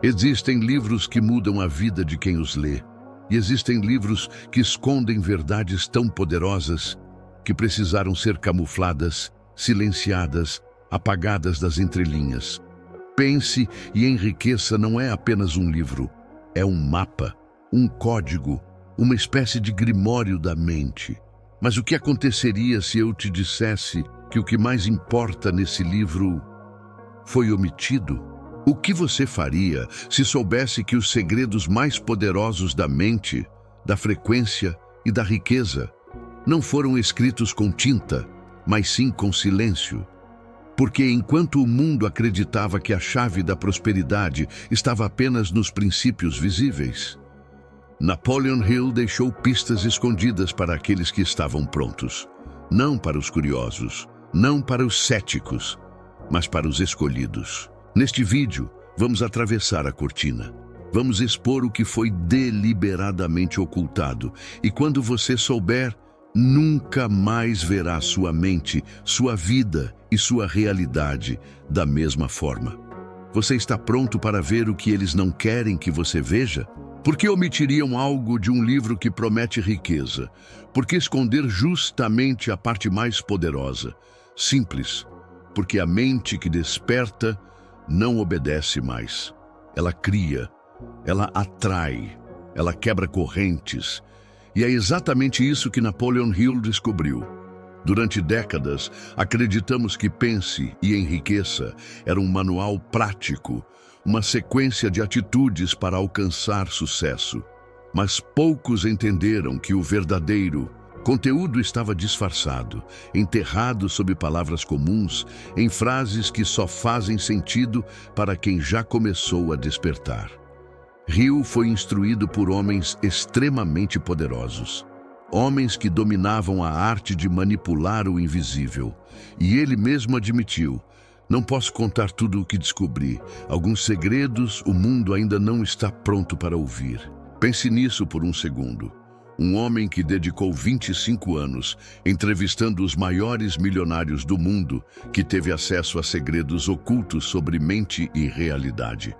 Existem livros que mudam a vida de quem os lê. E existem livros que escondem verdades tão poderosas que precisaram ser camufladas, silenciadas, apagadas das entrelinhas. Pense e Enriqueça não é apenas um livro, é um mapa, um código, uma espécie de grimório da mente. Mas o que aconteceria se eu te dissesse que o que mais importa nesse livro foi omitido? O que você faria se soubesse que os segredos mais poderosos da mente, da frequência e da riqueza não foram escritos com tinta, mas sim com silêncio? Porque enquanto o mundo acreditava que a chave da prosperidade estava apenas nos princípios visíveis, Napoleon Hill deixou pistas escondidas para aqueles que estavam prontos. Não para os curiosos, não para os céticos, mas para os escolhidos. Neste vídeo, vamos atravessar a cortina. Vamos expor o que foi deliberadamente ocultado. E quando você souber, nunca mais verá sua mente, sua vida e sua realidade da mesma forma. Você está pronto para ver o que eles não querem que você veja? Por que omitiriam algo de um livro que promete riqueza? Por que esconder justamente a parte mais poderosa? Simples, porque a mente que desperta não obedece mais. Ela cria, ela atrai, ela quebra correntes. E é exatamente isso que Napoleon Hill descobriu. Durante décadas, acreditamos que Pense e Enriqueça era um manual prático, uma sequência de atitudes para alcançar sucesso. Mas poucos entenderam que o verdadeiro conteúdo estava disfarçado, enterrado sob palavras comuns, em frases que só fazem sentido para quem já começou a despertar. Hill foi instruído por homens extremamente poderosos, homens que dominavam a arte de manipular o invisível. E ele mesmo admitiu: não posso contar tudo o que descobri. Alguns segredos o mundo ainda não está pronto para ouvir. Pense nisso por um segundo. Um homem que dedicou 25 anos entrevistando os maiores milionários do mundo, que teve acesso a segredos ocultos sobre mente e realidade,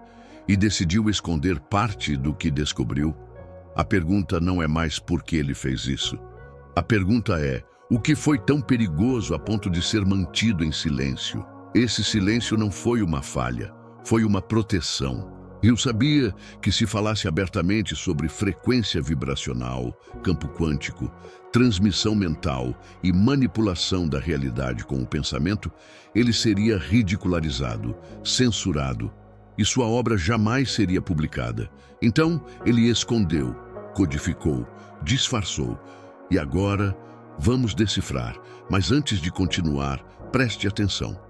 e decidiu esconder parte do que descobriu. A pergunta não é mais por que ele fez isso. A pergunta é: o que foi tão perigoso a ponto de ser mantido em silêncio? Esse silêncio não foi uma falha, foi uma proteção. Eu sabia que se falasse abertamente sobre frequência vibracional, campo quântico, transmissão mental e manipulação da realidade com o pensamento, ele seria ridicularizado, censurado, e sua obra jamais seria publicada. Então, ele escondeu, codificou, disfarçou. E agora, vamos decifrar. Mas antes de continuar, preste atenção.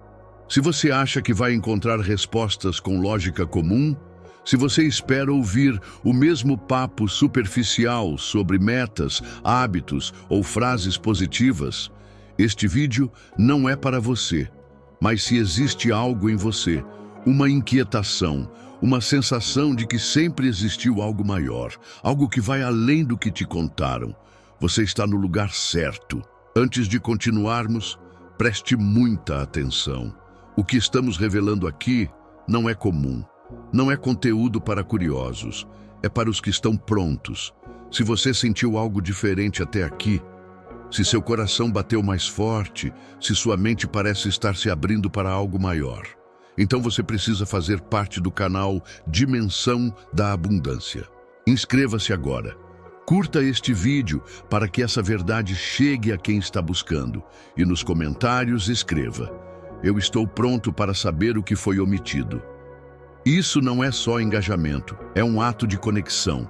Se você acha que vai encontrar respostas com lógica comum, se você espera ouvir o mesmo papo superficial sobre metas, hábitos ou frases positivas, este vídeo não é para você. Mas se existe algo em você, uma inquietação, uma sensação de que sempre existiu algo maior, algo que vai além do que te contaram, você está no lugar certo. Antes de continuarmos, preste muita atenção. O que estamos revelando aqui não é comum. Não é conteúdo para curiosos, é para os que estão prontos. Se você sentiu algo diferente até aqui, se seu coração bateu mais forte, se sua mente parece estar se abrindo para algo maior, então você precisa fazer parte do canal Dimensão da Abundância. Inscreva-se agora. Curta este vídeo para que essa verdade chegue a quem está buscando. E nos comentários escreva: eu estou pronto para saber o que foi omitido. Isso não é só engajamento, é um ato de conexão.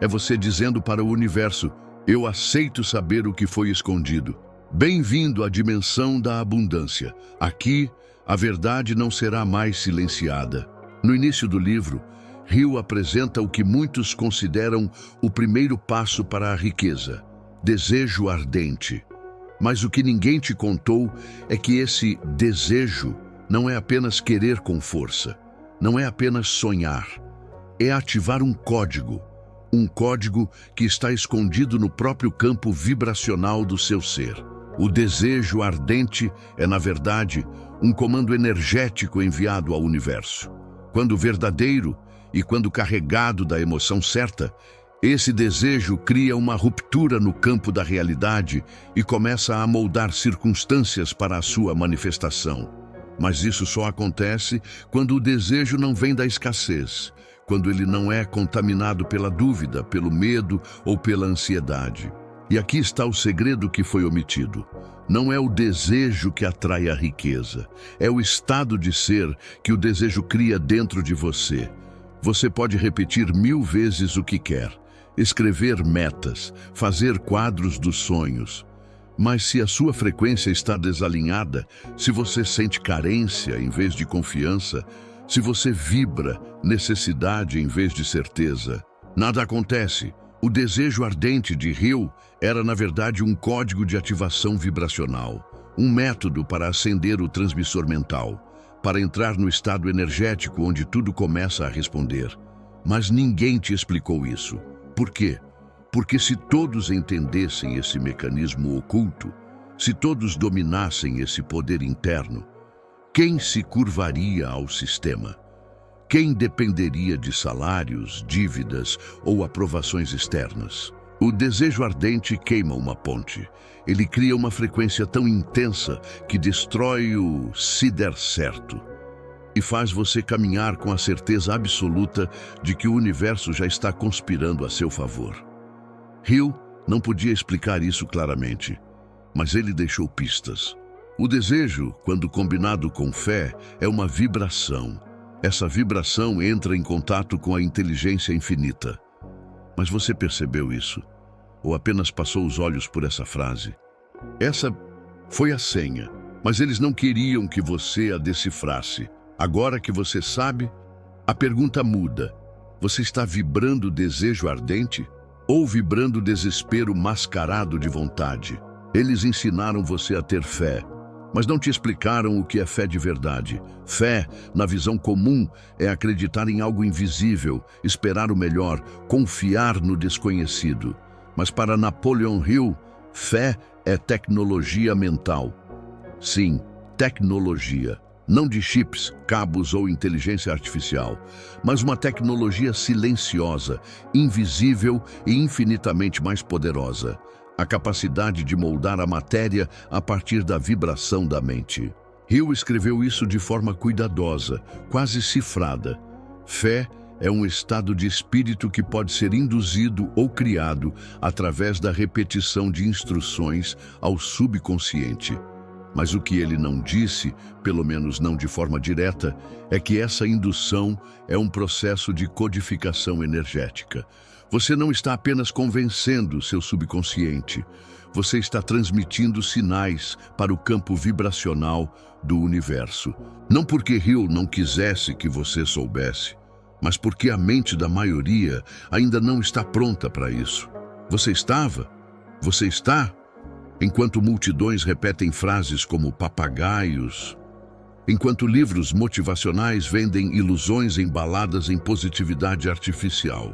É você dizendo para o universo: eu aceito saber o que foi escondido. Bem-vindo à dimensão da abundância. Aqui, a verdade não será mais silenciada. No início do livro, Hill apresenta o que muitos consideram o primeiro passo para a riqueza: desejo ardente. Mas o que ninguém te contou é que esse desejo não é apenas querer com força. Não é apenas sonhar, é ativar um código que está escondido no próprio campo vibracional do seu ser. O desejo ardente é, na verdade, um comando energético enviado ao universo. Quando verdadeiro E quando carregado da emoção certa, esse desejo cria uma ruptura no campo da realidade e começa a moldar circunstâncias para a sua manifestação. Mas isso só acontece quando o desejo não vem da escassez, quando ele não é contaminado pela dúvida, pelo medo ou pela ansiedade. E aqui está o segredo que foi omitido. Não é o desejo que atrai a riqueza, é o estado de ser que o desejo cria dentro de você. Você pode repetir 1000 vezes o que quer, escrever metas, fazer quadros dos sonhos. Mas se a sua frequência está desalinhada, se você sente carência em vez de confiança, se você vibra necessidade em vez de certeza, nada acontece. O desejo ardente de Hill era, na verdade, um código de ativação vibracional, um método para acender o transmissor mental, para entrar no estado energético onde tudo começa a responder. Mas ninguém te explicou isso. Por quê? Porque se todos entendessem esse mecanismo oculto, se todos dominassem esse poder interno, quem se curvaria ao sistema? Quem dependeria de salários, dívidas ou aprovações externas? O desejo ardente queima uma ponte. Ele cria uma frequência tão intensa que destrói o se der certo e faz você caminhar com a certeza absoluta de que o universo já está conspirando a seu favor. Hill não podia explicar isso claramente, mas ele deixou pistas. O desejo, quando combinado com fé, é uma vibração. Essa vibração entra em contato com a inteligência infinita. Mas você percebeu isso? Ou apenas passou os olhos por essa frase? Essa foi a senha, mas eles não queriam que você a decifrasse. Agora que você sabe, a pergunta muda. Você está vibrando desejo ardente ou vibrando desespero mascarado de vontade? Eles ensinaram você a ter fé, mas não te explicaram o que é fé de verdade. Fé, na visão comum, é acreditar em algo invisível, esperar o melhor, confiar no desconhecido. Mas para Napoleon Hill, fé é tecnologia mental. Sim, tecnologia. Não de chips, cabos ou inteligência artificial, mas uma tecnologia silenciosa, invisível e infinitamente mais poderosa. A capacidade de moldar a matéria a partir da vibração da mente. Hill escreveu isso de forma cuidadosa, quase cifrada. Fé é um estado de espírito que pode ser induzido ou criado através da repetição de instruções ao subconsciente. Mas o que ele não disse, pelo menos não de forma direta, é que essa indução é um processo de codificação energética. Você não está apenas convencendo seu subconsciente, você está transmitindo sinais para o campo vibracional do universo. Não porque Hill não quisesse que você soubesse, mas porque a mente da maioria ainda não está pronta para isso. Você estava? Você está? Enquanto multidões repetem frases como papagaios, enquanto livros motivacionais vendem ilusões embaladas em positividade artificial.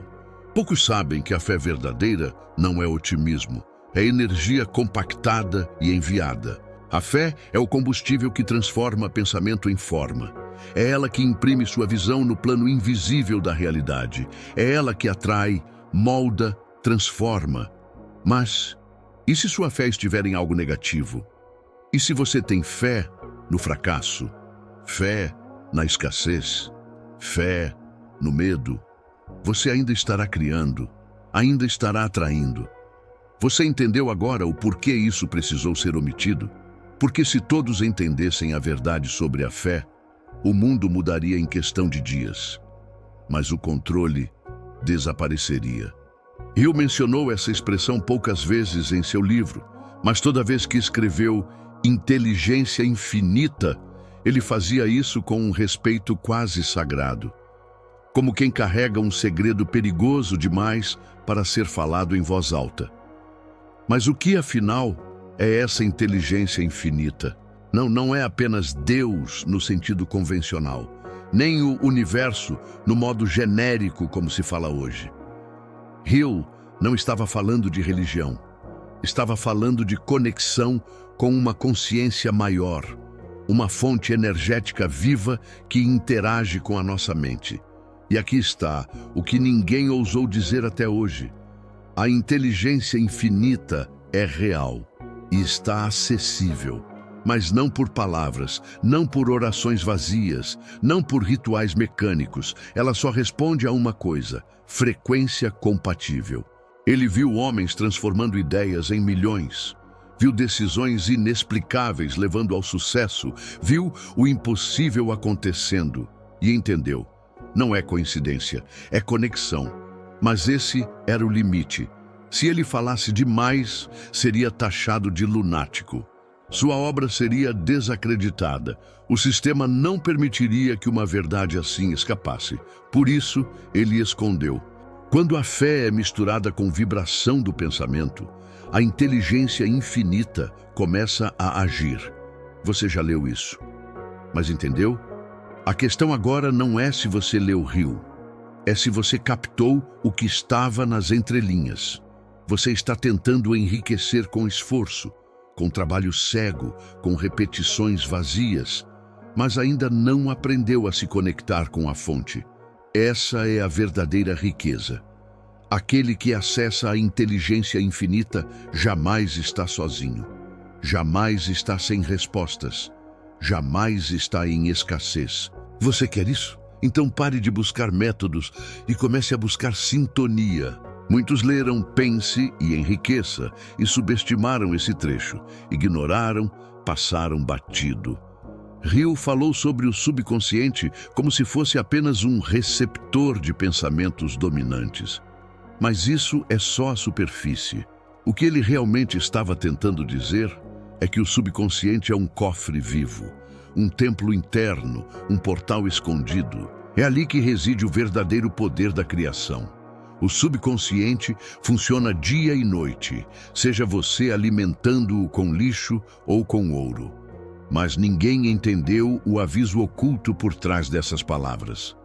Poucos sabem que a fé verdadeira não é otimismo, é energia compactada e enviada. A fé é o combustível que transforma pensamento em forma. É ela que imprime sua visão no plano invisível da realidade. É ela que atrai, molda, transforma. Mas e se sua fé estiver em algo negativo? E se você tem fé no fracasso? Fé na escassez? Fé no medo? Você ainda estará criando, ainda estará atraindo. Você entendeu agora o porquê isso precisou ser omitido? Porque se todos entendessem a verdade sobre a fé, o mundo mudaria em questão de dias. Mas o controle desapareceria. Hill mencionou essa expressão poucas vezes em seu livro, mas toda vez que escreveu inteligência infinita, ele fazia isso com um respeito quase sagrado, como quem carrega um segredo perigoso demais para ser falado em voz alta. Mas o que, afinal, é essa inteligência infinita? Não é apenas Deus no sentido convencional, nem o universo no modo genérico como se fala hoje. Hill não estava falando de religião, estava falando de conexão com uma consciência maior, uma fonte energética viva que interage com a nossa mente. E aqui está o que ninguém ousou dizer até hoje. A inteligência infinita é real e está acessível, mas não por palavras, não por orações vazias, não por rituais mecânicos. Ela só responde a uma coisa: frequência compatível. Ele viu homens transformando ideias em milhões, viu decisões inexplicáveis levando ao sucesso, viu o impossível acontecendo e entendeu. Não é coincidência, é conexão. Mas esse era o limite. Se ele falasse demais, seria taxado de lunático. Sua obra seria desacreditada. O sistema não permitiria que uma verdade assim escapasse. Por isso, ele escondeu. Quando a fé é misturada com vibração do pensamento, a inteligência infinita começa a agir. Você já leu isso, mas entendeu? A questão agora não é se você leu Hill, é se você captou o que estava nas entrelinhas. Você está tentando enriquecer com esforço, com trabalho cego, com repetições vazias, mas ainda não aprendeu a se conectar com a fonte. Essa é a verdadeira riqueza. Aquele que acessa a inteligência infinita jamais está sozinho, jamais está sem respostas, jamais está em escassez. Você quer isso? Então pare de buscar métodos e comece a buscar sintonia. Muitos leram Pense e Enriqueça e subestimaram esse trecho, ignoraram, passaram batido. Hill falou sobre o subconsciente como se fosse apenas um receptor de pensamentos dominantes. Mas isso é só a superfície. O que ele realmente estava tentando dizer é que o subconsciente é um cofre vivo, um templo interno, um portal escondido. É ali que reside o verdadeiro poder da criação. O subconsciente funciona dia e noite, seja você alimentando-o com lixo ou com ouro. Mas ninguém entendeu o aviso oculto por trás dessas palavras.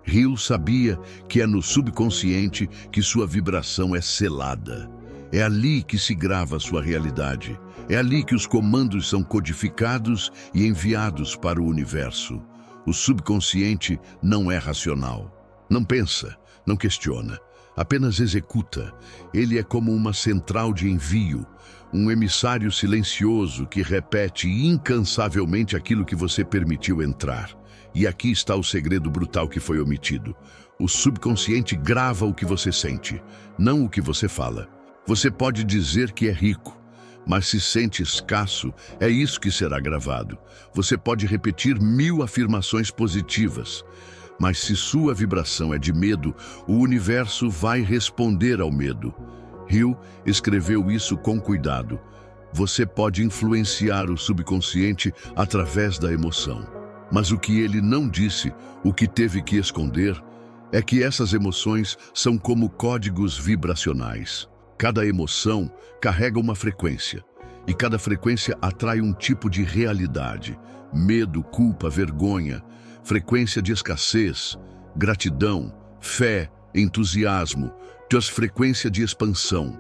Hill sabia que é no subconsciente que sua vibração é selada. É ali que se grava sua realidade. É ali que os comandos são codificados e enviados para o universo. O subconsciente não é racional. Não pensa, não questiona, apenas executa. Ele é como uma central de envio, um emissário silencioso que repete incansavelmente aquilo que você permitiu entrar. E aqui está o segredo brutal que foi omitido. O subconsciente grava o que você sente, não o que você fala. Você pode dizer que é rico, mas se sente escasso, é isso que será gravado. Você pode repetir 1000 afirmações positivas, mas se sua vibração é de medo, o universo vai responder ao medo. Hill escreveu isso com cuidado. Você pode influenciar o subconsciente através da emoção. Mas o que ele não disse, o que teve que esconder, é que essas emoções são como códigos vibracionais. Cada emoção carrega uma frequência, e cada frequência atrai um tipo de realidade. Medo, culpa, vergonha, frequência de escassez, gratidão, fé, entusiasmo, frequência de expansão.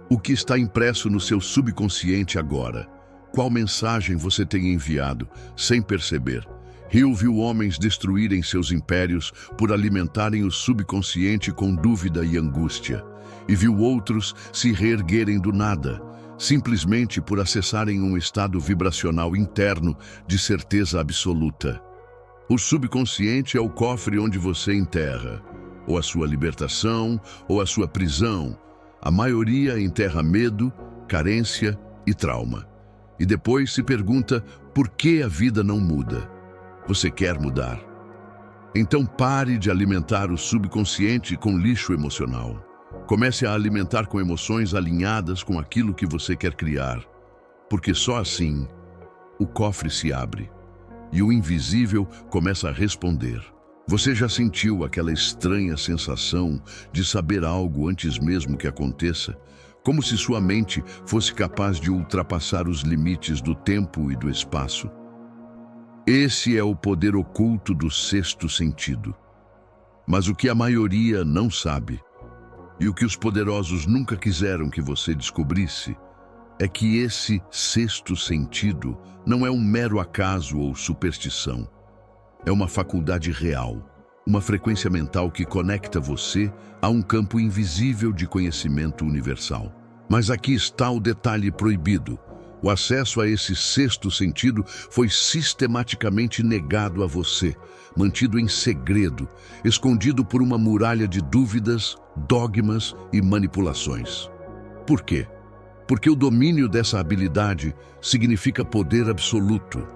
O que está impresso no seu subconsciente agora? Qual mensagem você tem enviado, sem perceber? Hill viu homens destruírem seus impérios por alimentarem o subconsciente com dúvida e angústia, e viu outros se reerguerem do nada, simplesmente por acessarem um estado vibracional interno de certeza absoluta. O subconsciente é o cofre onde você enterra, ou a sua libertação, ou a sua prisão. A maioria enterra medo, carência e trauma. E depois se pergunta por que a vida não muda. Você quer mudar? Então pare de alimentar o subconsciente com lixo emocional. Comece a alimentar com emoções alinhadas com aquilo que você quer criar. Porque só assim, o cofre se abre e o invisível começa a responder. Você já sentiu aquela estranha sensação de saber algo antes mesmo que aconteça? Como se sua mente fosse capaz de ultrapassar os limites do tempo e do espaço? Esse é o poder oculto do sexto sentido. Mas o que a maioria não sabe, e o que os poderosos nunca quiseram que você descobrisse, é que esse sexto sentido não é um mero acaso ou superstição. É uma faculdade real, uma frequência mental que conecta você a um campo invisível de conhecimento universal. Mas aqui está o detalhe proibido. O acesso a esse sexto sentido foi sistematicamente negado a você, mantido em segredo, escondido por uma muralha de dúvidas, dogmas e manipulações. Por quê? Porque o domínio dessa habilidade significa poder absoluto.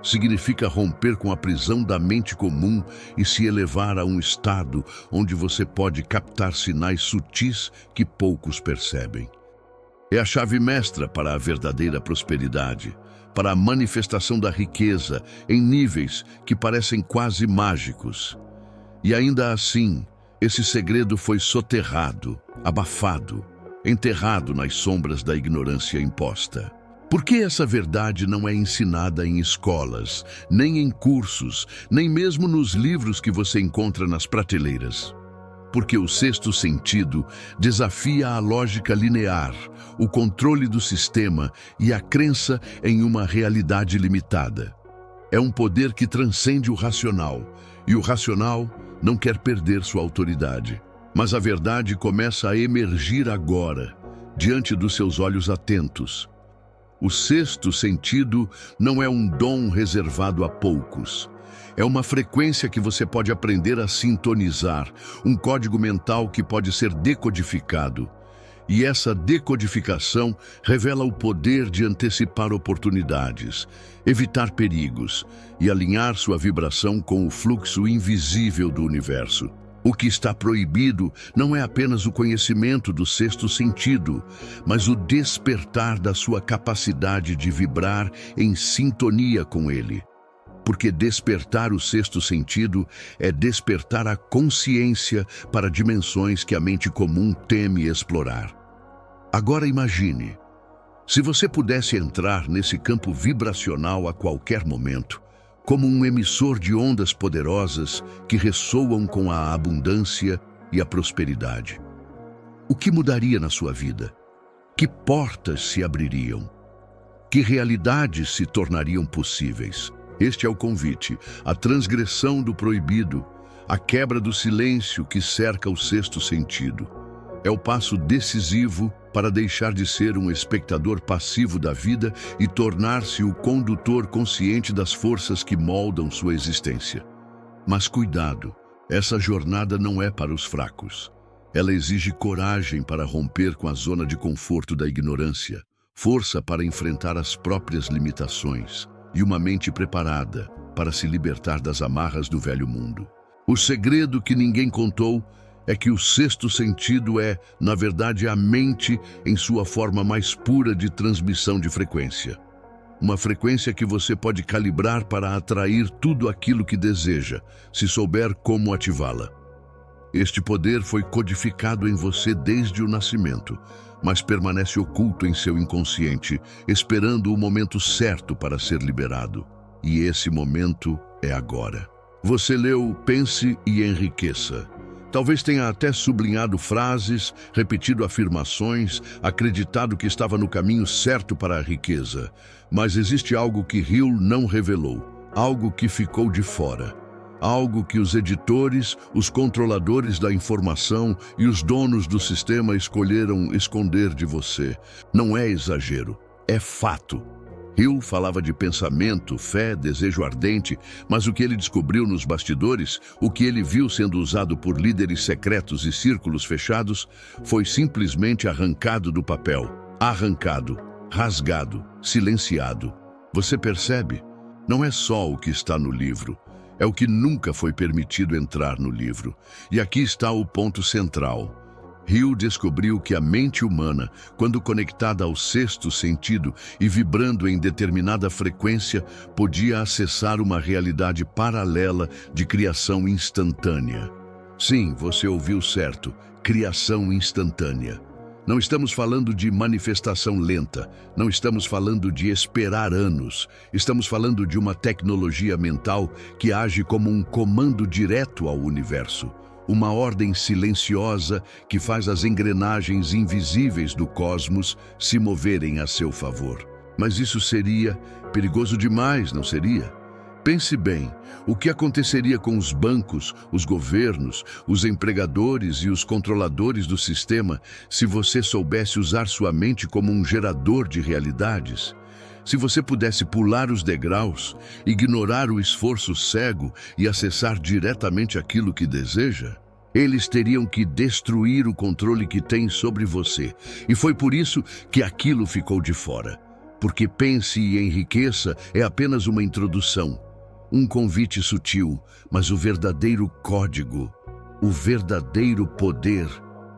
Significa romper com a prisão da mente comum e se elevar a um estado onde você pode captar sinais sutis que poucos percebem. É a chave mestra para a verdadeira prosperidade, para a manifestação da riqueza em níveis que parecem quase mágicos. E ainda assim, esse segredo foi soterrado, abafado, enterrado nas sombras da ignorância imposta. Por que essa verdade não é ensinada em escolas, nem em cursos, nem mesmo nos livros que você encontra nas prateleiras? Porque o sexto sentido desafia a lógica linear, o controle do sistema e a crença em uma realidade limitada. É um poder que transcende o racional, e o racional não quer perder sua autoridade. Mas a verdade começa a emergir agora, diante dos seus olhos atentos. O sexto sentido não é um dom reservado a poucos. É uma frequência que você pode aprender a sintonizar, um código mental que pode ser decodificado. E essa decodificação revela o poder de antecipar oportunidades, evitar perigos e alinhar sua vibração com o fluxo invisível do universo. O que está proibido não é apenas o conhecimento do sexto sentido, mas o despertar da sua capacidade de vibrar em sintonia com ele. Porque despertar o sexto sentido é despertar a consciência para dimensões que a mente comum teme explorar. Agora imagine, se você pudesse entrar nesse campo vibracional a qualquer momento, como um emissor de ondas poderosas que ressoam com a abundância e a prosperidade. O que mudaria na sua vida? Que portas se abririam? Que realidades se tornariam possíveis? Este é o convite, a transgressão do proibido, a quebra do silêncio que cerca o sexto sentido. É o passo decisivo para deixar de ser um espectador passivo da vida e tornar-se o condutor consciente das forças que moldam sua existência. Mas cuidado, essa jornada não é para os fracos. Ela exige coragem para romper com a zona de conforto da ignorância, força para enfrentar as próprias limitações e uma mente preparada para se libertar das amarras do velho mundo. O segredo que ninguém contou é que o sexto sentido é, na verdade, a mente em sua forma mais pura de transmissão de frequência. Uma frequência que você pode calibrar para atrair tudo aquilo que deseja, se souber como ativá-la. Este poder foi codificado em você desde o nascimento, mas permanece oculto em seu inconsciente, esperando o momento certo para ser liberado. E esse momento é agora. Você leu Pense e Enriqueça. Talvez tenha até sublinhado frases, repetido afirmações, acreditado que estava no caminho certo para a riqueza. Mas existe algo que Hill não revelou, algo que ficou de fora. Algo que os editores, os controladores da informação e os donos do sistema escolheram esconder de você. Não é exagero, é fato. Hill falava de pensamento, fé, desejo ardente, mas o que ele descobriu nos bastidores, o que ele viu sendo usado por líderes secretos e círculos fechados, foi simplesmente arrancado do papel. Arrancado, rasgado, silenciado. Você percebe? Não é só o que está no livro. É o que nunca foi permitido entrar no livro. E aqui está o ponto central. Hill descobriu que a mente humana, quando conectada ao sexto sentido e vibrando em determinada frequência, podia acessar uma realidade paralela de criação instantânea. Sim, você ouviu certo, criação instantânea. Não estamos falando de manifestação lenta, não estamos falando de esperar anos, estamos falando de uma tecnologia mental que age como um comando direto ao universo, uma ordem silenciosa que faz as engrenagens invisíveis do cosmos se moverem a seu favor. Mas isso seria perigoso demais, não seria? Pense bem, o que aconteceria com os bancos, os governos, os empregadores e os controladores do sistema se você soubesse usar sua mente como um gerador de realidades? Se você pudesse pular os degraus, ignorar o esforço cego e acessar diretamente aquilo que deseja? Eles teriam que destruir o controle que têm sobre você. E foi por isso que aquilo ficou de fora. Porque pense e enriqueça é apenas uma introdução. Um convite sutil, mas o verdadeiro código, o verdadeiro poder,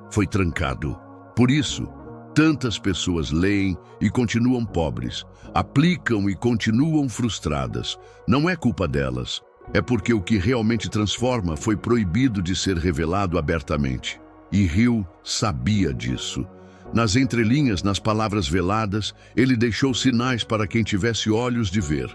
foi trancado. Por isso, tantas pessoas leem e continuam pobres, aplicam e continuam frustradas. Não é culpa delas, é porque o que realmente transforma foi proibido de ser revelado abertamente. E Hill sabia disso. Nas entrelinhas, nas palavras veladas, ele deixou sinais para quem tivesse olhos de ver.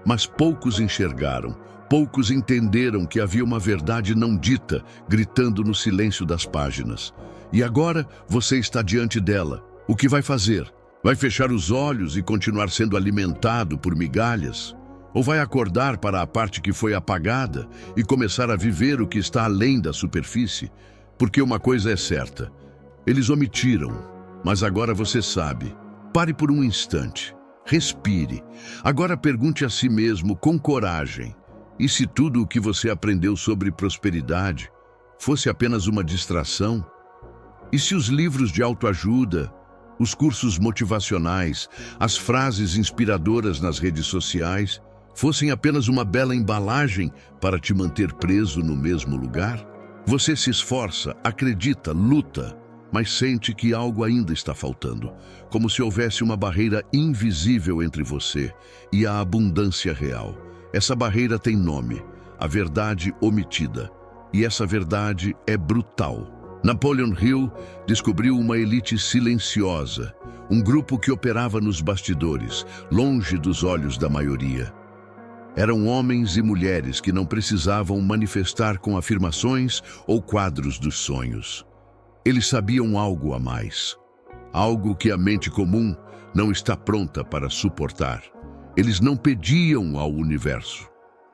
Mas poucos enxergaram, poucos entenderam que havia uma verdade não dita, gritando no silêncio das páginas. E agora você está diante dela. O que vai fazer? Vai fechar os olhos e continuar sendo alimentado por migalhas? Ou vai acordar para a parte que foi apagada e começar a viver o que está além da superfície? Porque uma coisa é certa, eles omitiram, mas agora você sabe. Pare por um instante. Respire. Agora pergunte a si mesmo com coragem: e se tudo o que você aprendeu sobre prosperidade fosse apenas uma distração? E se os livros de autoajuda, os cursos motivacionais, as frases inspiradoras nas redes sociais fossem apenas uma bela embalagem para te manter preso no mesmo lugar? Você se esforça, acredita, luta, mas sente que algo ainda está faltando, como se houvesse uma barreira invisível entre você e a abundância real. Essa barreira tem nome: a verdade omitida. E essa verdade é brutal. Napoleon Hill descobriu uma elite silenciosa, um grupo que operava nos bastidores, longe dos olhos da maioria. Eram homens e mulheres que não precisavam manifestar com afirmações ou quadros dos sonhos. Eles sabiam algo a mais, algo que a mente comum não está pronta para suportar. Eles não pediam ao universo,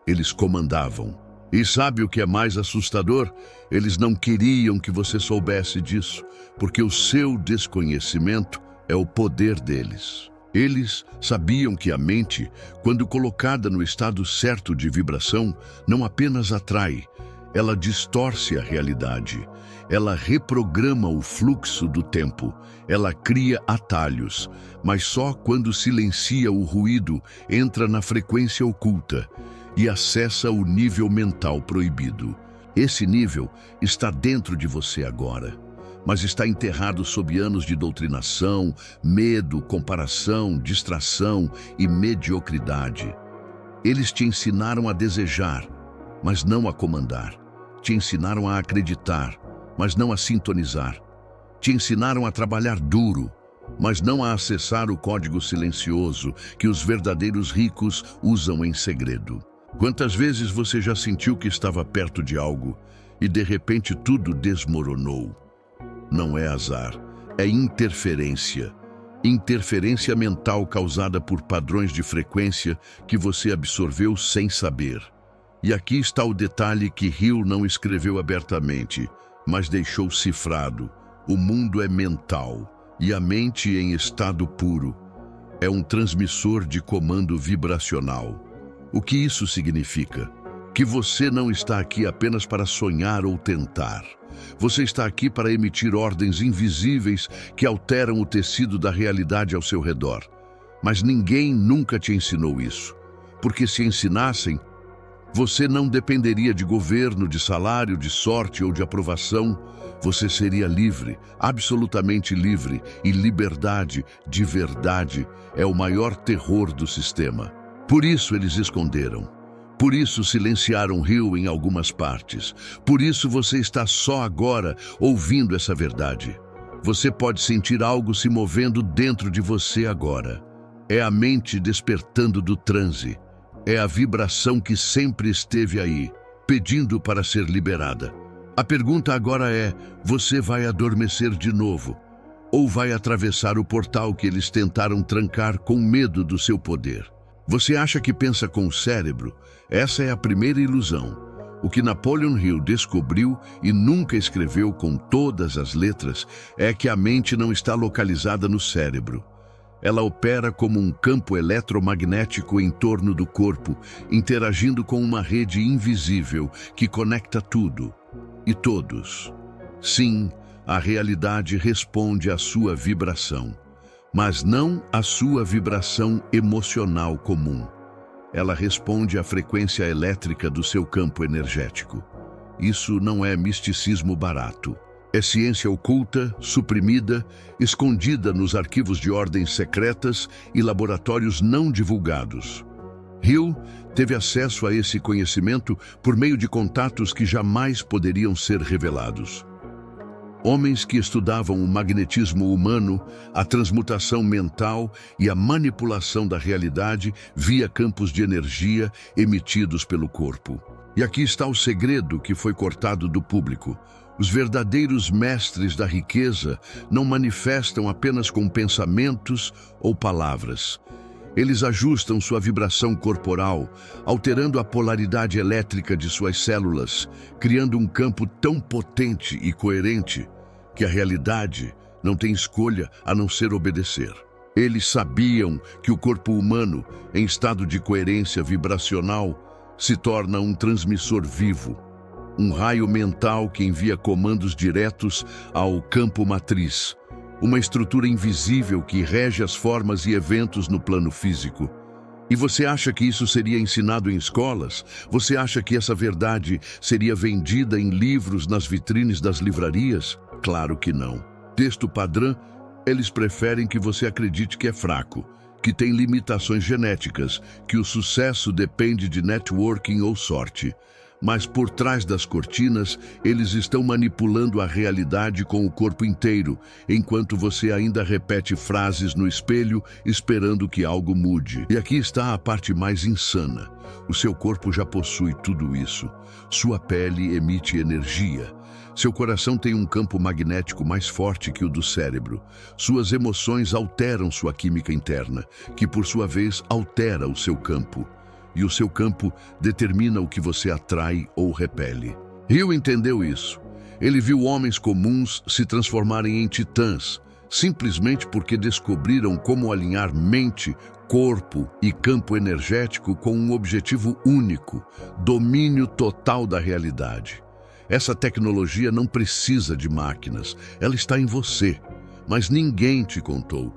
eles comandavam. E sabe o que é mais assustador? Eles não queriam que você soubesse disso, porque o seu desconhecimento é o poder deles. Eles sabiam que a mente, quando colocada no estado certo de vibração, não apenas atrai, ela distorce a realidade. Ela reprograma o fluxo do tempo, ela cria atalhos, mas só quando silencia o ruído, entra na frequência oculta e acessa o nível mental proibido. Esse nível está dentro de você agora, mas está enterrado sob anos de doutrinação, medo, comparação, distração e mediocridade. Eles te ensinaram a desejar, mas não a comandar. Te ensinaram a acreditar, mas não a sintonizar. Te ensinaram a trabalhar duro, mas não a acessar o código silencioso que os verdadeiros ricos usam em segredo. Quantas vezes você já sentiu que estava perto de algo e de repente tudo desmoronou? Não é azar, é interferência. Interferência mental causada por padrões de frequência que você absorveu sem saber. E aqui está o detalhe que Hill não escreveu abertamente, mas deixou cifrado. O mundo é mental, e a mente em estado puro é um transmissor de comando vibracional. O que isso significa? Que você não está aqui apenas para sonhar ou tentar. Você está aqui para emitir ordens invisíveis que alteram o tecido da realidade ao seu redor. Mas ninguém nunca te ensinou isso, porque se ensinassem, você não dependeria de governo, de salário, de sorte ou de aprovação. Você seria livre, absolutamente livre, e liberdade, de verdade, é o maior terror do sistema. Por isso eles esconderam. Por isso silenciaram Hill em algumas partes. Por isso você está só agora ouvindo essa verdade. Você pode sentir algo se movendo dentro de você agora. É a mente despertando do transe. É a vibração que sempre esteve aí, pedindo para ser liberada. A pergunta agora é: você vai adormecer de novo? Ou vai atravessar o portal que eles tentaram trancar com medo do seu poder? Você acha que pensa com o cérebro? Essa é a primeira ilusão. O que Napoleon Hill descobriu e nunca escreveu com todas as letras é que a mente não está localizada no cérebro. Ela opera como um campo eletromagnético em torno do corpo, interagindo com uma rede invisível que conecta tudo e todos. Sim, a realidade responde à sua vibração, mas não à sua vibração emocional comum. Ela responde à frequência elétrica do seu campo energético. Isso não é misticismo barato. É ciência oculta, suprimida, escondida nos arquivos de ordens secretas e laboratórios não divulgados. Hill teve acesso a esse conhecimento por meio de contatos que jamais poderiam ser revelados. Homens que estudavam o magnetismo humano, a transmutação mental e a manipulação da realidade via campos de energia emitidos pelo corpo. E aqui está o segredo que foi cortado do público. Os verdadeiros mestres da riqueza não manifestam apenas com pensamentos ou palavras. Eles ajustam sua vibração corporal, alterando a polaridade elétrica de suas células, criando um campo tão potente e coerente que a realidade não tem escolha a não ser obedecer. Eles sabiam que o corpo humano, em estado de coerência vibracional, se torna um transmissor vivo, um raio mental que envia comandos diretos ao campo matriz, uma estrutura invisível que rege as formas e eventos no plano físico. E você acha que isso seria ensinado em escolas? Você acha que essa verdade seria vendida em livros nas vitrines das livrarias? Claro que não. Texto padrão, eles preferem que você acredite que é fraco, que tem limitações genéticas, que o sucesso depende de networking ou sorte. Mas por trás das cortinas, eles estão manipulando a realidade com o corpo inteiro, enquanto você ainda repete frases no espelho, esperando que algo mude. E aqui está a parte mais insana. O seu corpo já possui tudo isso. Sua pele emite energia. Seu coração tem um campo magnético mais forte que o do cérebro. Suas emoções alteram sua química interna, que por sua vez altera o seu campo. E o seu campo determina o que você atrai ou repele. Hill entendeu isso. Ele viu homens comuns se transformarem em titãs, simplesmente porque descobriram como alinhar mente, corpo e campo energético com um objetivo único: domínio total da realidade. Essa tecnologia não precisa de máquinas, ela está em você, mas ninguém te contou,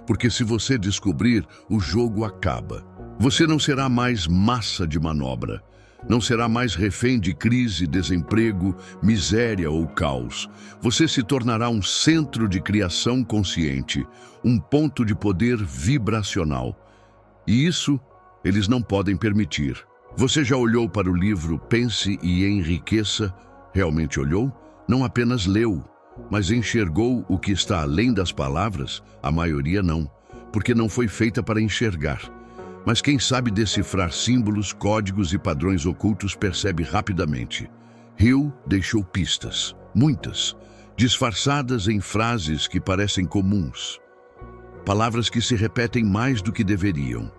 porque se você descobrir, o jogo acaba. Você não será mais massa de manobra. Não será mais refém de crise, desemprego, miséria ou caos. Você se tornará um centro de criação consciente, um ponto de poder vibracional. E isso eles não podem permitir. Você já olhou para o livro Pense e Enriqueça? Realmente olhou? Não apenas leu, mas enxergou o que está além das palavras? A maioria não, porque não foi feita para enxergar. Mas quem sabe decifrar símbolos, códigos e padrões ocultos percebe rapidamente. Hill deixou pistas, muitas, disfarçadas em frases que parecem comuns. Palavras que se repetem mais do que deveriam.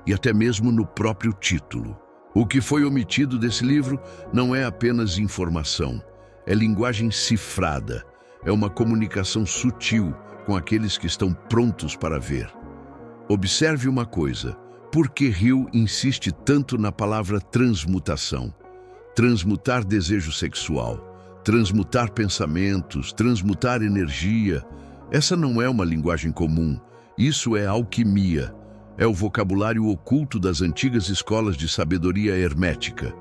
E até mesmo no próprio título. O que foi omitido desse livro não é apenas informação, é linguagem cifrada, é uma comunicação sutil com aqueles que estão prontos para ver. Observe uma coisa. Por que Hill insiste tanto na palavra transmutação? Transmutar desejo sexual, transmutar pensamentos, transmutar energia. Essa não é uma linguagem comum. Isso é alquimia. É o vocabulário oculto das antigas escolas de sabedoria hermética.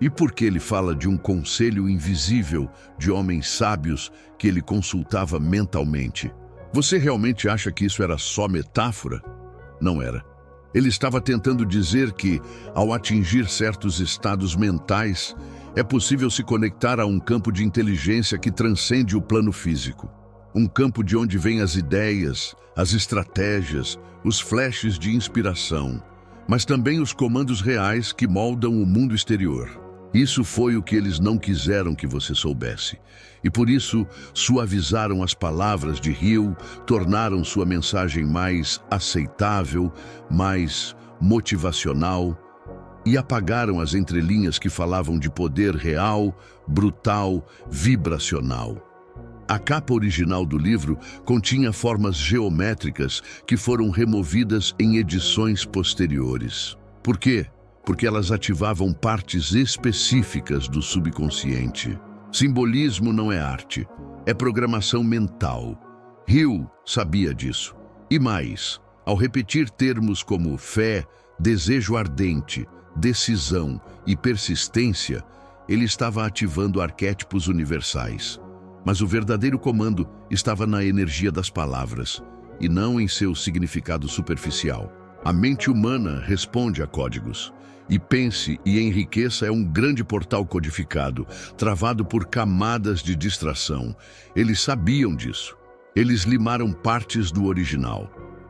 E por que ele fala de um conselho invisível de homens sábios que ele consultava mentalmente? Você realmente acha que isso era só metáfora? Não era. Ele estava tentando dizer que, ao atingir certos estados mentais, é possível se conectar a um campo de inteligência que transcende o plano físico. Um campo de onde vêm as ideias, as estratégias, os flashes de inspiração, mas também os comandos reais que moldam o mundo exterior. Isso foi o que eles não quiseram que você soubesse. E por isso, suavizaram as palavras de Hill, tornaram sua mensagem mais aceitável, mais motivacional e apagaram as entrelinhas que falavam de poder real, brutal, vibracional. A capa original do livro continha formas geométricas que foram removidas em edições posteriores. Por quê? Porque elas ativavam partes específicas do subconsciente. Simbolismo não é arte, é programação mental. Hill sabia disso. E mais, ao repetir termos como fé, desejo ardente, decisão e persistência, ele estava ativando arquétipos universais. Mas o verdadeiro comando estava na energia das palavras, e não em seu significado superficial. A mente humana responde a códigos. E Pense e Enriqueça é um grande portal codificado, travado por camadas de distração. Eles sabiam disso. Eles limaram partes do original.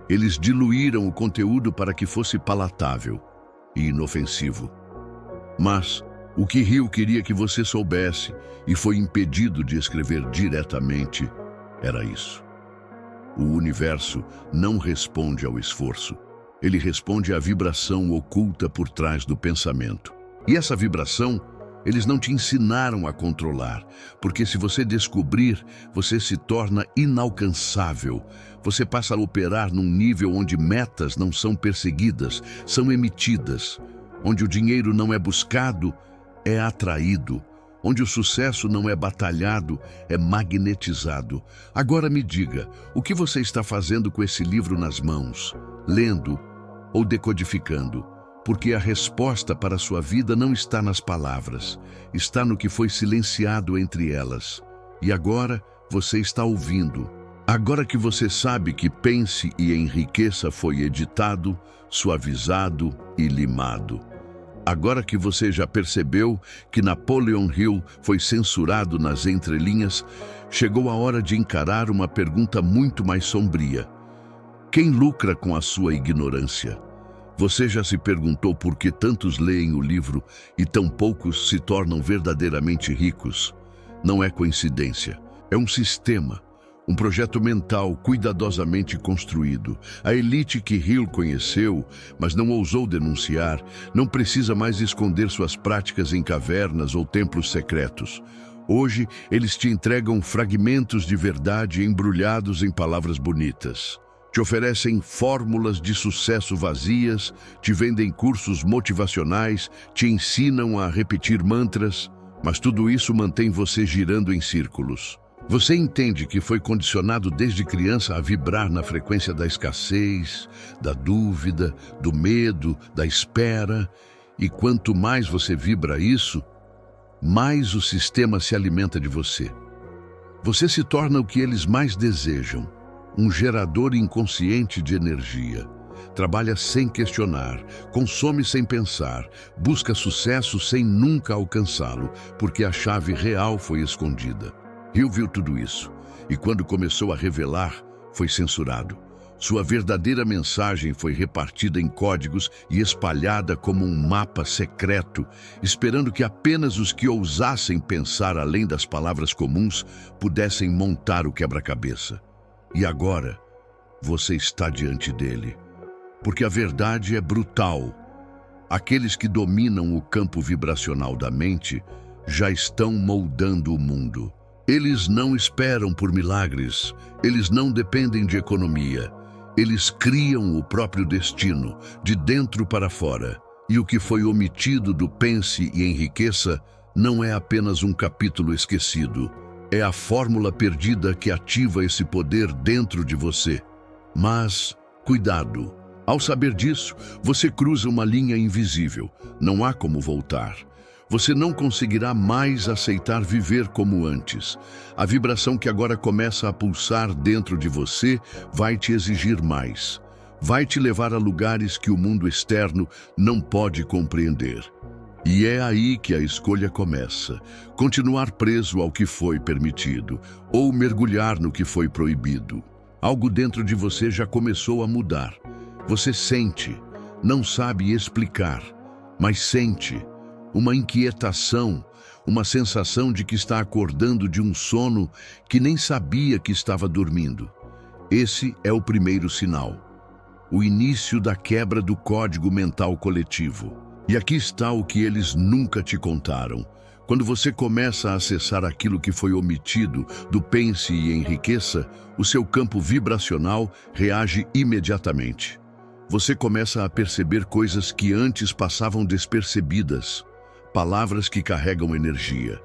Eles diluíram o conteúdo para que fosse palatável e inofensivo. Mas o que Hill queria que você soubesse, e foi impedido de escrever diretamente, era isso. O universo não responde ao esforço. Ele responde à vibração oculta por trás do pensamento. E essa vibração, eles não te ensinaram a controlar, porque se você descobrir, você se torna inalcançável. Você passa a operar num nível onde metas não são perseguidas, são emitidas. Onde o dinheiro não é buscado, é atraído. Onde o sucesso não é batalhado, é magnetizado. Agora me diga, o que você está fazendo com esse livro nas mãos? Lendo ou decodificando? Porque a resposta para a sua vida não está nas palavras, está no que foi silenciado entre elas. E agora você está ouvindo. Agora que você sabe que Pense e Enriqueça foi editado, suavizado e limado. Agora que você já percebeu que Napoleon Hill foi censurado nas entrelinhas, chegou a hora de encarar uma pergunta muito mais sombria. Quem lucra com a sua ignorância? Você já se perguntou por que tantos leem o livro e tão poucos se tornam verdadeiramente ricos? Não é coincidência, é um sistema. Um projeto mental cuidadosamente construído. A elite que Hill conheceu, mas não ousou denunciar, não precisa mais esconder suas práticas em cavernas ou templos secretos. Hoje, eles te entregam fragmentos de verdade embrulhados em palavras bonitas. Te oferecem fórmulas de sucesso vazias, te vendem cursos motivacionais, te ensinam a repetir mantras, mas tudo isso mantém você girando em círculos. Você entende que foi condicionado desde criança a vibrar na frequência da escassez, da dúvida, do medo, da espera, e quanto mais você vibra isso, mais o sistema se alimenta de você. Você se torna o que eles mais desejam, um gerador inconsciente de energia. Trabalha sem questionar, consome sem pensar, busca sucesso sem nunca alcançá-lo, porque a chave real foi escondida. Hill viu tudo isso, e quando começou a revelar, foi censurado. Sua verdadeira mensagem foi repartida em códigos e espalhada como um mapa secreto, esperando que apenas os que ousassem pensar além das palavras comuns pudessem montar o quebra-cabeça. E agora, você está diante dele. Porque a verdade é brutal. Aqueles que dominam o campo vibracional da mente já estão moldando o mundo. Eles não esperam por milagres, eles não dependem de economia. Eles criam o próprio destino, de dentro para fora. E o que foi omitido do Pense e Enriqueça não é apenas um capítulo esquecido. É a fórmula perdida que ativa esse poder dentro de você. Mas, cuidado! Ao saber disso, você cruza uma linha invisível. Não há como voltar. Você não conseguirá mais aceitar viver como antes. A vibração que agora começa a pulsar dentro de você vai te exigir mais. Vai te levar a lugares que o mundo externo não pode compreender. E é aí que a escolha começa. Continuar preso ao que foi permitido, ou mergulhar no que foi proibido. Algo dentro de você já começou a mudar. Você sente, não sabe explicar, mas sente. Uma inquietação, uma sensação de que está acordando de um sono que nem sabia que estava dormindo. Esse é o primeiro sinal. o início da quebra do código mental coletivo. E aqui está o que eles nunca te contaram. Quando você começa a acessar aquilo que foi omitido do Pense e Enriqueça, o seu campo vibracional reage imediatamente. Você começa a perceber coisas que antes passavam despercebidas, palavras que carregam energia,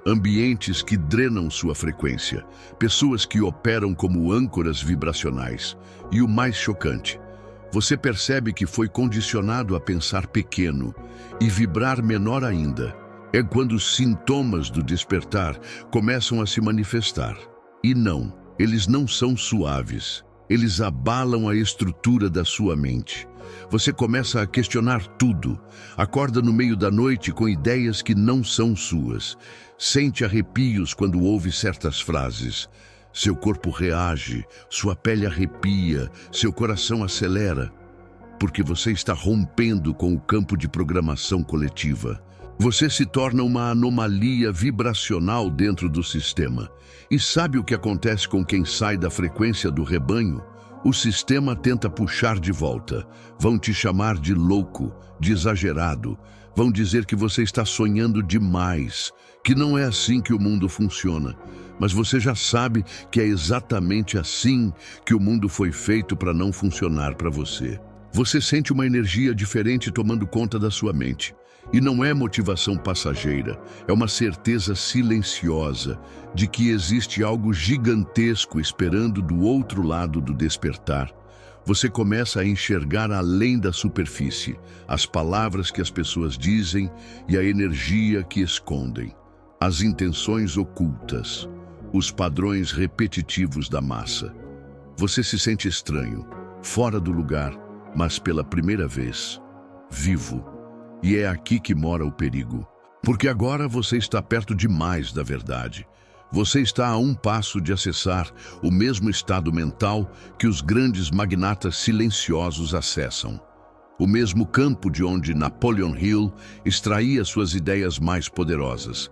ambientes que drenam sua frequência, pessoas que operam como âncoras vibracionais. E o mais chocante, você percebe que foi condicionado a pensar pequeno e vibrar menor ainda. É quando os sintomas do despertar começam a se manifestar. E não, eles não são suaves. Eles abalam a estrutura da sua mente. Você começa a questionar tudo. Acorda no meio da noite com ideias que não são suas. Sente arrepios quando ouve certas frases. Seu corpo reage, sua pele arrepia, seu coração acelera. Porque você está rompendo com o campo de programação coletiva. Você se torna uma anomalia vibracional dentro do sistema. E sabe o que acontece com quem sai da frequência do rebanho? O sistema tenta puxar de volta. Vão te chamar de louco, de exagerado. Vão dizer que você está sonhando demais, que não é assim que o mundo funciona. Mas você já sabe que é exatamente assim que o mundo foi feito para não funcionar para você. Você sente uma energia diferente tomando conta da sua mente. E não é motivação passageira, é uma certeza silenciosa de que existe algo gigantesco esperando do outro lado do despertar. Você começa a enxergar além da superfície, as palavras que as pessoas dizem e a energia que escondem, as intenções ocultas, os padrões repetitivos da massa. Você se sente estranho, fora do lugar, mas pela primeira vez, vivo. E é aqui que mora o perigo. Porque agora você está perto demais da verdade. Você está a um passo de acessar o mesmo estado mental que os grandes magnatas silenciosos acessam. O mesmo campo de onde Napoleon Hill extraía suas ideias mais poderosas,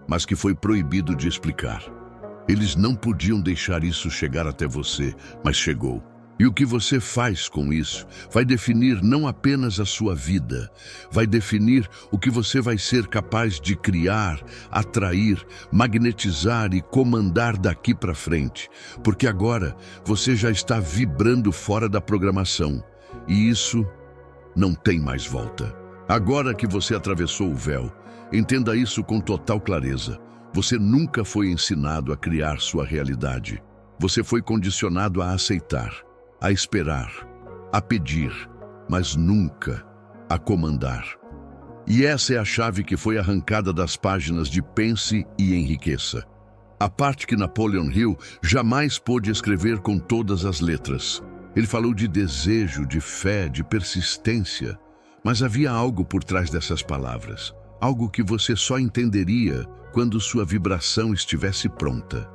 mas que foi proibido de explicar. Eles não podiam deixar isso chegar até você, mas chegou. E o que você faz com isso vai definir não apenas a sua vida, vai definir o que você vai ser capaz de criar, atrair, magnetizar e comandar daqui para frente. Porque agora você já está vibrando fora da programação. E isso não tem mais volta. Agora que você atravessou o véu, entenda isso com total clareza. Você nunca foi ensinado a criar sua realidade. Você foi condicionado a aceitar, a esperar, a pedir, mas nunca a comandar. E essa é a chave que foi arrancada das páginas de Pense e Enriqueça. A parte que Napoleon Hill jamais pôde escrever com todas as letras. Ele falou de desejo, de fé, de persistência, mas havia algo por trás dessas palavras. Algo que você só entenderia quando sua vibração estivesse pronta.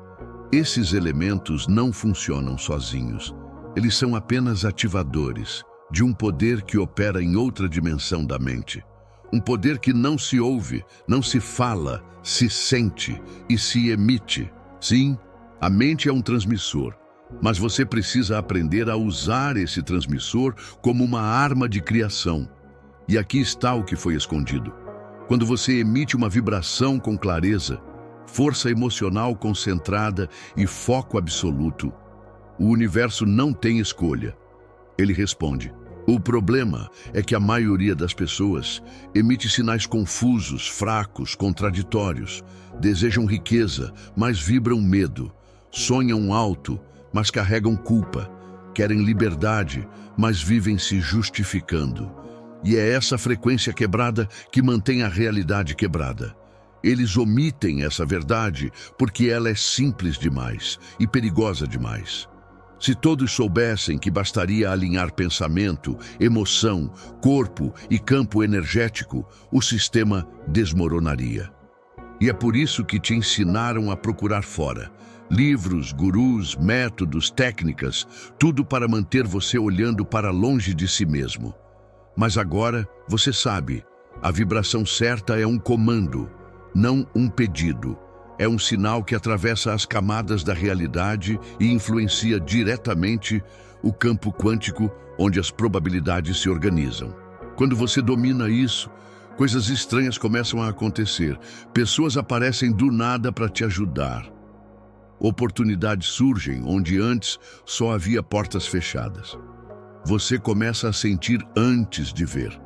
Esses elementos não funcionam sozinhos. Eles são apenas ativadores de um poder que opera em outra dimensão da mente. Um poder que não se ouve, não se fala, se sente e se emite. Sim, a mente é um transmissor, mas você precisa aprender a usar esse transmissor como uma arma de criação. E aqui está o que foi escondido. Quando você emite uma vibração com clareza, força emocional concentrada e foco absoluto, o universo não tem escolha. Ele responde. O problema é que a maioria das pessoas emite sinais confusos, fracos, contraditórios. Desejam riqueza, mas vibram medo. Sonham alto, mas carregam culpa. Querem liberdade, mas vivem se justificando. E é essa frequência quebrada que mantém a realidade quebrada. Eles omitem essa verdade porque ela é simples demais e perigosa demais. Se todos soubessem que bastaria alinhar pensamento, emoção, corpo e campo energético, o sistema desmoronaria. E é por isso que te ensinaram a procurar fora. Livros, gurus, métodos, técnicas, tudo para manter você olhando para longe de si mesmo. Mas agora você sabe, a vibração certa é um comando, não um pedido. é um sinal que atravessa as camadas da realidade e influencia diretamente o campo quântico onde as probabilidades se organizam. Quando você domina isso, coisas estranhas começam a acontecer. Pessoas aparecem do nada para te ajudar. Oportunidades surgem onde antes só havia portas fechadas. Você começa a sentir antes de ver.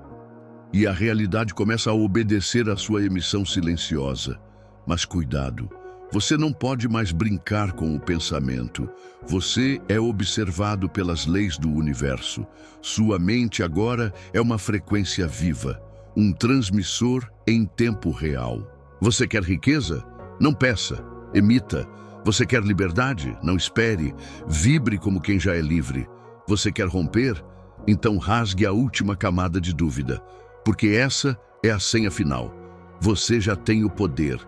E a realidade começa a obedecer à sua emissão silenciosa. Mas cuidado, você não pode mais brincar com o pensamento. Você é observado pelas leis do universo. Sua mente agora é uma frequência viva, um transmissor em tempo real. Você quer riqueza? Não peça, emita. Você quer liberdade? Não espere. Vibre como quem já é livre. Você quer romper? Então rasgue a última camada de dúvida, porque essa é a senha final. Você já tem o poder.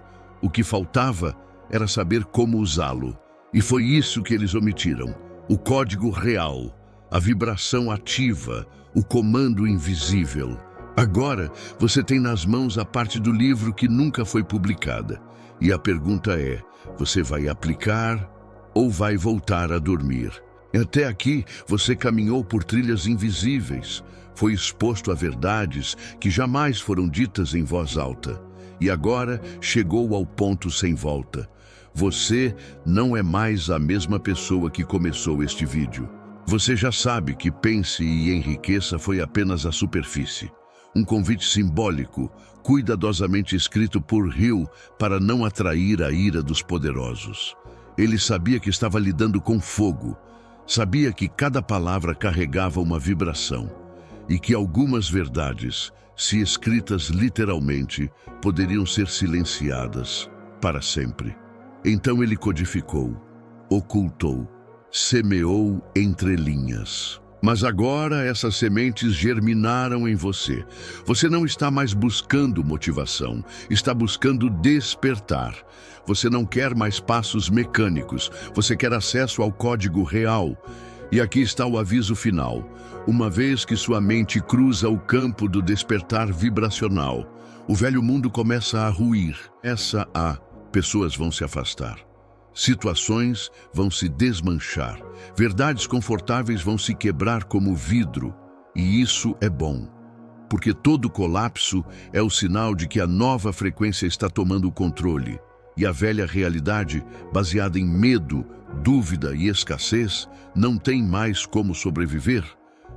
O que faltava era saber como usá-lo. E foi isso que eles omitiram. O código real, a vibração ativa, o comando invisível. Agora, você tem nas mãos a parte do livro que nunca foi publicada. E a pergunta é, você vai aplicar ou vai voltar a dormir? Até aqui, você caminhou por trilhas invisíveis, foi exposto a verdades que jamais foram ditas em voz alta. E agora chegou ao ponto sem volta. Você não é mais a mesma pessoa que começou este vídeo. Você já sabe que Pense e Enriqueça foi apenas a superfície. Um convite simbólico, cuidadosamente escrito por Hill para não atrair a ira dos poderosos. Ele sabia que estava lidando com fogo, sabia que cada palavra carregava uma vibração e que algumas verdades, se escritas literalmente, poderiam ser silenciadas para sempre. Então ele codificou, ocultou, semeou entre linhas. Mas agora essas sementes germinaram em você. Você não está mais buscando motivação, está buscando despertar. Você não quer mais passos mecânicos, você quer acesso ao código real. E aqui está o aviso final. Uma vez que sua mente cruza o campo do despertar vibracional, o velho mundo começa a ruir. Pessoas vão se afastar. Situações vão se desmanchar, verdades confortáveis vão se quebrar como vidro, e isso é bom, porque todo colapso é o sinal de que a nova frequência está tomando o controle, e a velha realidade, baseada em medo, dúvida e escassez, não tem mais como sobreviver.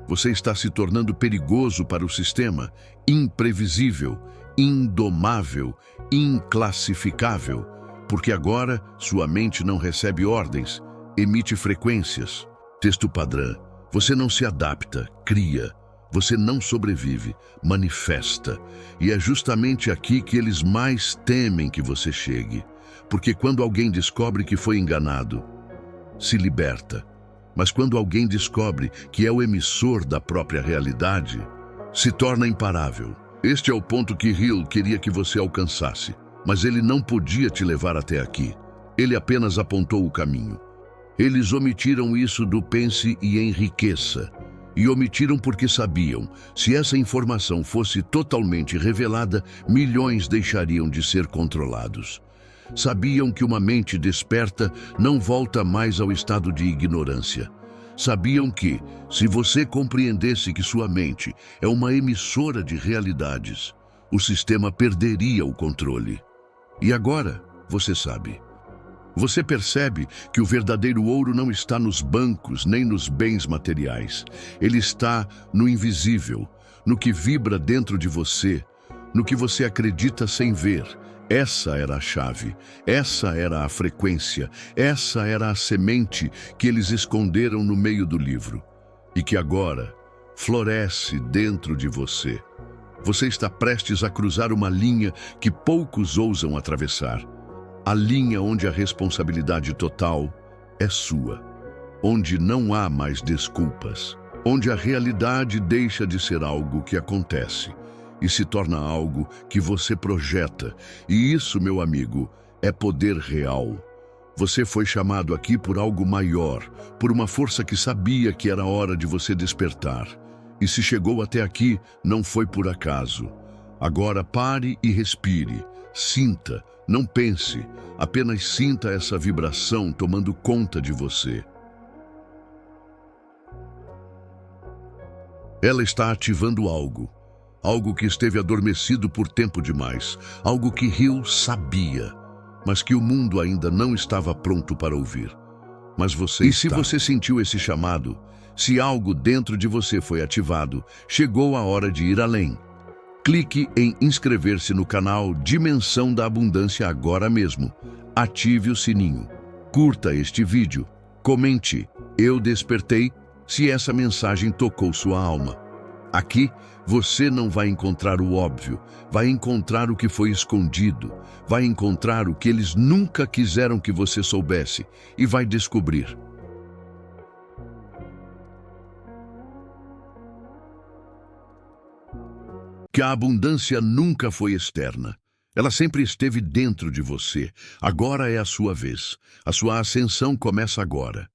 Você está se tornando perigoso para o sistema, imprevisível, indomável, inclassificável, porque agora sua mente não recebe ordens, emite frequências. Texto padrão. Você não se adapta, cria. Você não sobrevive, manifesta. E é justamente aqui que eles mais temem que você chegue. Porque quando alguém descobre que foi enganado, se liberta. Mas quando alguém descobre que é o emissor da própria realidade, se torna imparável. Este é o ponto que Hill queria que você alcançasse. Mas ele não podia te levar até aqui. Ele apenas apontou o caminho. Eles omitiram isso do Pense e Enriqueça. E omitiram porque sabiam, se essa informação fosse totalmente revelada, milhões deixariam de ser controlados. Sabiam que uma mente desperta não volta mais ao estado de ignorância. Sabiam que, se você compreendesse que sua mente é uma emissora de realidades, o sistema perderia o controle. E agora, você sabe. Você percebe que o verdadeiro ouro não está nos bancos nem nos bens materiais. Ele está no invisível, no que vibra dentro de você, no que você acredita sem ver. Essa era a chave, essa era a frequência, essa era a semente que eles esconderam no meio do livro e que agora floresce dentro de você. Você está prestes a cruzar uma linha que poucos ousam atravessar. A linha onde a responsabilidade total é sua. Onde não há mais desculpas. Onde a realidade deixa de ser algo que acontece e se torna algo que você projeta. E isso, meu amigo, é poder real. Você foi chamado aqui por algo maior, por uma força que sabia que era hora de você despertar. E se chegou até aqui, não foi por acaso. Agora pare e respire. Sinta, Não pense, apenas sinta essa vibração tomando conta de você. Ela está ativando algo que esteve adormecido por tempo demais, algo que Hill sabia, mas que o mundo ainda não estava pronto para ouvir. Mas você está. E se você sentiu esse chamado, se algo dentro de você foi ativado, chegou a hora de ir além. Clique em inscrever-se no canal Dimensão da Abundância agora mesmo. Ative o sininho. Curta este vídeo. Comente "Eu despertei" se essa mensagem tocou sua alma. Aqui, você não vai encontrar o óbvio, vai encontrar o que foi escondido, vai encontrar o que eles nunca quiseram que você soubesse e vai descobrir. Que a abundância nunca foi externa. Ela sempre esteve dentro de você. Agora é a sua vez. A sua ascensão começa agora.